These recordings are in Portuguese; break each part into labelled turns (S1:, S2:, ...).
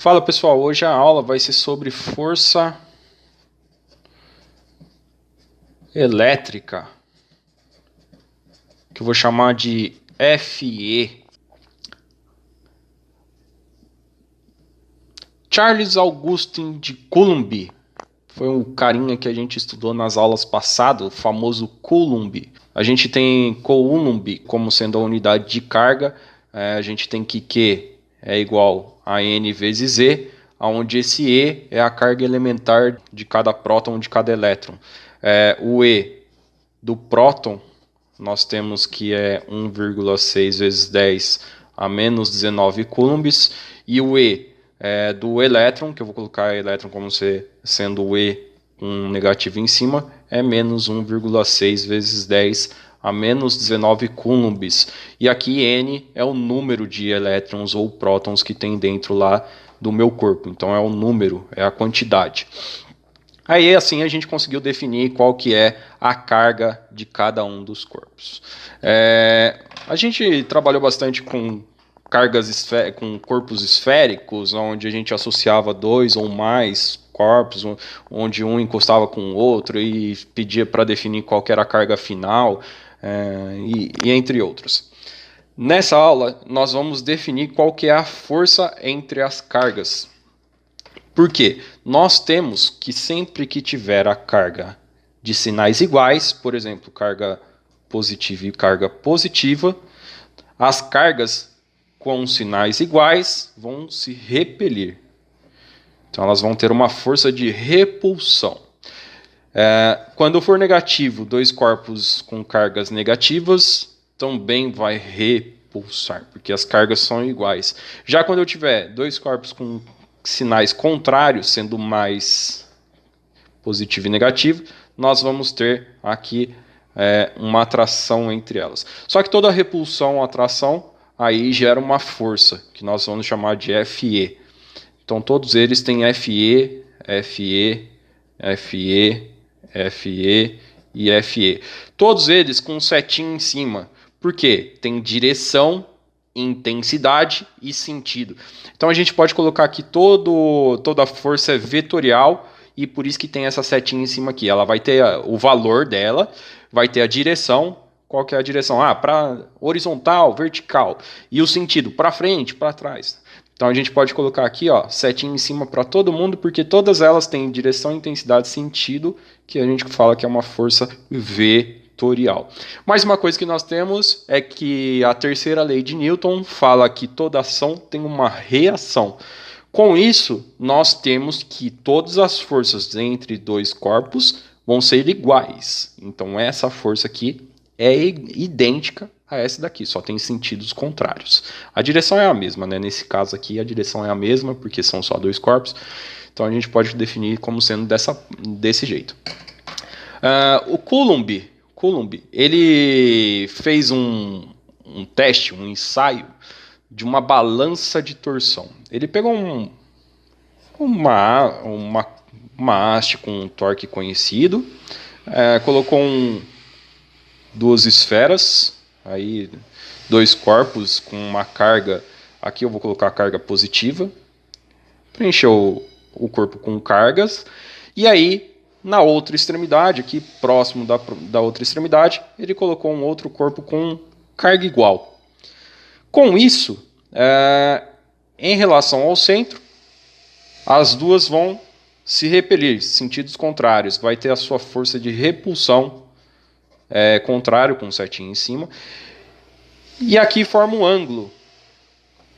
S1: Fala pessoal, hoje a aula vai ser sobre força elétrica, que eu vou chamar de FE. Charles Augustin de Coulomb foi um carinha que a gente estudou nas aulas passadas, o famoso Coulomb. A gente tem Coulomb como sendo a unidade de carga, a gente tem que Q é igual a N vezes E, onde esse E é a carga elementar de cada próton, de cada elétron. O E do próton, nós temos que é 1,6 vezes 10 a menos 19 coulombs, e o E do elétron, que eu vou colocar elétron como sendo o E um negativo em cima, é menos 1,6 vezes 10 a menos 19 coulombs. E aqui N é o número de elétrons ou prótons que tem dentro lá do meu corpo. Então é o número, é a quantidade. Aí assim a gente conseguiu definir qual que é a carga de cada um dos corpos. A gente trabalhou bastante com com corpos esféricos, onde a gente associava dois ou mais corpos, onde um encostava com o outro e pedia para definir qual que era a carga final, e entre outros. Nessa aula, nós vamos definir qual que é a força entre as cargas. Por quê? Nós temos que sempre que tiver a carga de sinais iguais, por exemplo, carga positiva e carga positiva, as cargas com sinais iguais vão se repelir. Então elas vão ter uma força de repulsão. Quando for negativo, dois corpos com cargas negativas também vai repulsar, porque as cargas são iguais. Já quando eu tiver dois corpos com sinais contrários, sendo mais positivo e negativo, nós vamos ter aqui uma atração entre elas. Só que toda repulsão ou atração aí gera uma força, que nós vamos chamar de FE. Então todos eles têm FE, FE, FE, FE e FE. Todos eles com um setinho em cima. Por quê? Tem direção, intensidade e sentido. Então a gente pode colocar aqui toda a força vetorial, e por isso que tem essa setinha em cima aqui. Ela vai ter o valor dela, vai ter a direção. Qual que é a direção? Para horizontal, vertical. E o sentido, para frente, para trás. Então a gente pode colocar aqui, setinha em cima para todo mundo, porque todas elas têm direção, intensidade e sentido, que a gente fala que é uma força vetorial. Mais uma coisa que nós temos é que a terceira lei de Newton fala que toda ação tem uma reação. Com isso, nós temos que todas as forças entre dois corpos vão ser iguais. Então essa força aqui é idêntica a essa daqui, só tem sentidos contrários. A direção é a mesma, né? Nesse caso aqui a direção é a mesma, porque são só dois corpos, então a gente pode definir como sendo desse jeito. O Coulomb, ele fez um teste, um ensaio de uma balança de torção. Ele pegou uma haste com um torque conhecido, colocou duas esferas, aí dois corpos com uma carga, aqui eu vou colocar a carga positiva, preencheu o corpo com cargas, e aí na outra extremidade, aqui próximo da outra extremidade, ele colocou um outro corpo com carga igual. Com isso, em relação ao centro, as duas vão se repelir, sentidos contrários, vai ter a sua força de repulsão contrário, com um setinho em cima. E aqui forma um ângulo.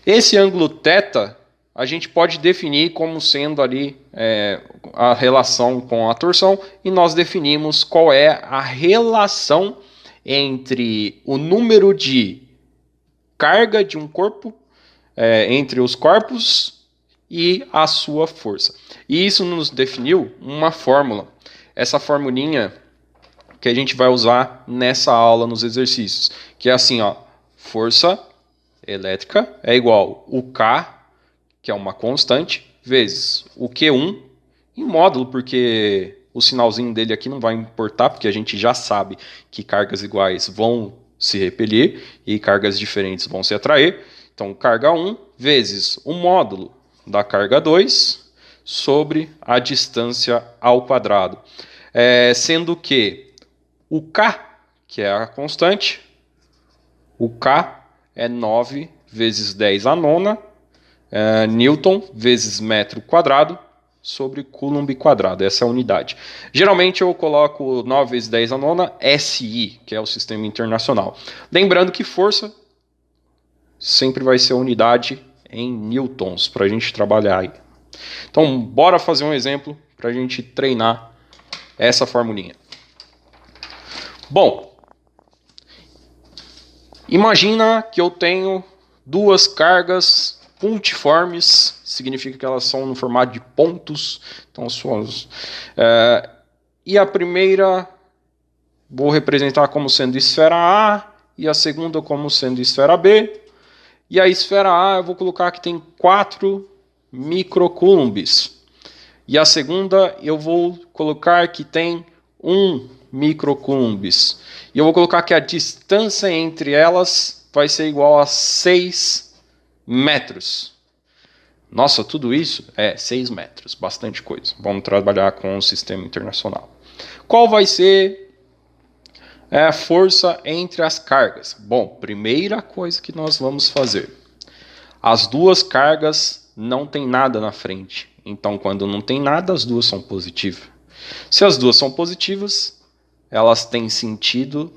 S1: Esse ângulo θ, a gente pode definir como sendo ali a relação com a torção, e nós definimos qual é a relação entre o número de carga de um corpo, entre os corpos, e a sua força. E isso nos definiu uma fórmula. Essa formulinha que a gente vai usar nessa aula nos exercícios, que é assim, força elétrica é igual o K, que é uma constante, vezes o Q1 em módulo, porque o sinalzinho dele aqui não vai importar, porque a gente já sabe que cargas iguais vão se repelir e cargas diferentes vão se atrair. Então, carga 1 vezes o módulo da carga 2 sobre a distância ao quadrado. Sendo que o K, que é a constante, o K é 9 vezes 10 a nona, Newton vezes metro quadrado, sobre Coulomb quadrado, essa é a unidade. Geralmente eu coloco 9 vezes 10 a nona SI, que é o sistema internacional. Lembrando que força sempre vai ser unidade em newtons, para a gente trabalhar aí. Então, bora fazer um exemplo para a gente treinar essa formulinha. Bom, imagina que eu tenho duas cargas pontiformes, significa que elas são no formato de pontos. Então, e a primeira vou representar como sendo esfera A e a segunda como sendo esfera B. E a esfera A eu vou colocar que tem 4 microcoulombs. E a segunda eu vou colocar que tem 1 microcoulombs. E eu vou colocar que a distância entre elas vai ser igual a 6 metros. Nossa, tudo isso? 6 metros, bastante coisa. Vamos trabalhar com o sistema internacional. Qual vai ser a força entre as cargas? Bom, primeira coisa que nós vamos fazer. As duas cargas não tem nada na frente. Então, quando não tem nada, as duas são positivas. Se as duas são positivas, elas têm sentido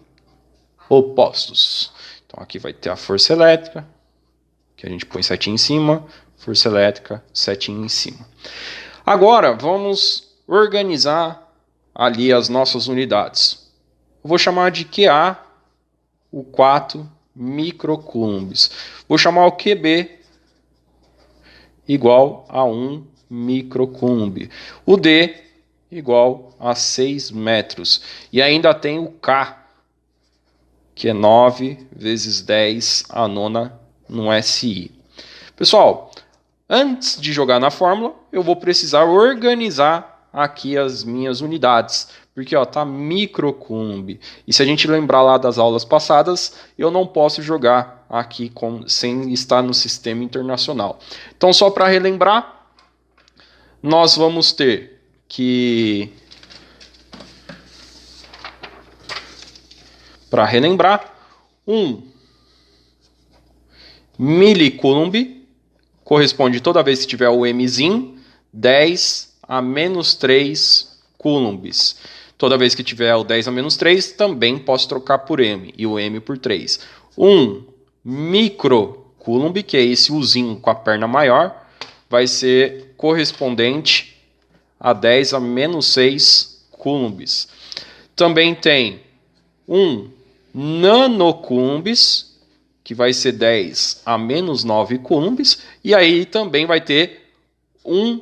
S1: opostos. Então, aqui vai ter a força elétrica, que a gente põe setinha em cima, força elétrica, setinha em cima. Agora, vamos organizar ali as nossas unidades. Eu vou chamar de QA o 4 microcoulombs. Vou chamar o QB igual a 1 microcoulomb. O D igual a 6 metros. E ainda tem o K, que é 9 vezes 10 a nona no SI. Pessoal, antes de jogar na fórmula, eu vou precisar organizar aqui as minhas unidades. Porque está microcoulomb. E se a gente lembrar lá das aulas passadas, eu não posso jogar aqui sem estar no sistema internacional. Então, só para relembrar, nós vamos ter que... Para relembrar, 1 milicoulomb corresponde toda vez que tiver o Mzinho, 10 a menos 3 coulombs. Toda vez que tiver o 10 a menos 3, também posso trocar por M, e o M por 3. 1 microcoulomb, que é esse Uzinho com a perna maior, vai ser correspondente a 10 a menos 6 coulombs. Também tem 1 nanocoulombs, que vai ser 10 a menos 9 coulombs, e aí também vai ter 1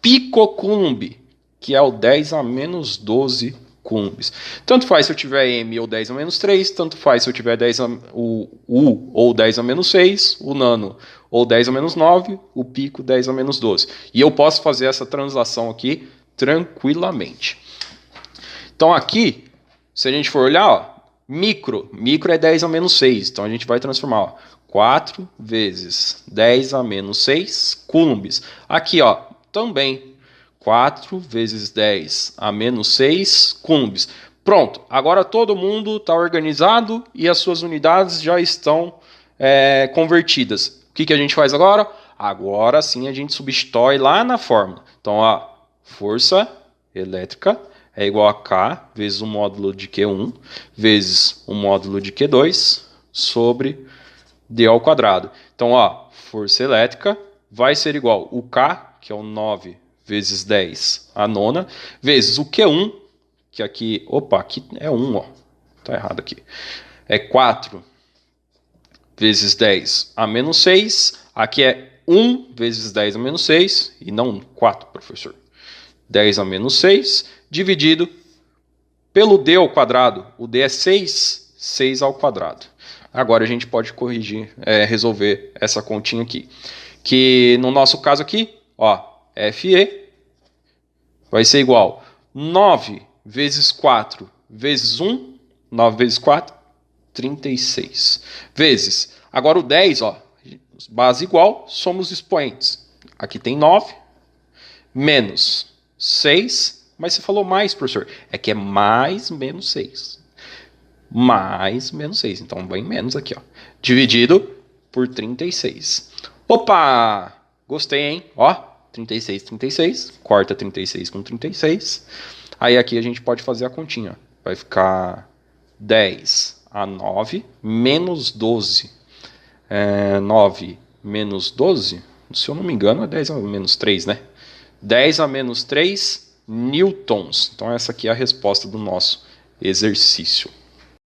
S1: picocoulomb, que é o 10 a menos 12 coulombs. Tanto faz se eu tiver M ou 10 a menos 3, tanto faz se eu tiver o U ou 10 a menos 6, o nano ou 10 a menos 9, o pico 10 a menos 12. E eu posso fazer essa translação aqui tranquilamente. Então aqui, se a gente for olhar, ó, micro é 10 a menos 6, então a gente vai transformar, ó, 4 vezes 10 a menos 6 coulombs. Aqui, ó, também 4 vezes 10 a menos 6 coulombs. Pronto, agora todo mundo está organizado e as suas unidades já estão convertidas. O que a gente faz agora? Agora sim a gente substitui lá na fórmula. Então, a força elétrica é igual a K vezes o módulo de Q1 vezes o módulo de Q2 sobre D ao quadrado. Então, ó, força elétrica vai ser igual o K, que é o 9 vezes 10 a nona, vezes o Q1, que aqui, opa, aqui é 1, ó, tá errado aqui, é 4 vezes 10 a menos 6, aqui é 1 vezes 10 a menos 6, e não 4, professor, 10 a menos 6, dividido pelo D ao quadrado, o D é 6, 6 ao quadrado. Agora a gente pode corrigir, resolver essa continha aqui, que no nosso caso aqui, ó, FE vai ser igual 9 vezes 4 vezes 1, 9 vezes 4, 36. Vezes, agora o 10, ó, base igual, somos expoentes. Aqui tem 9, menos 6, mas você falou mais, professor. É que é mais menos 6. Mais menos 6, então bem menos aqui, ó. Dividido por 36. Opa! Gostei, hein? Ó, 36, 36. Corta 36 com 36. Aí aqui a gente pode fazer a continha. Vai ficar 10 a 9 menos 12. 9 menos 12, se eu não me engano, é 10 a menos 3, né? 10 a menos 3 newtons. Então essa aqui é a resposta do nosso exercício.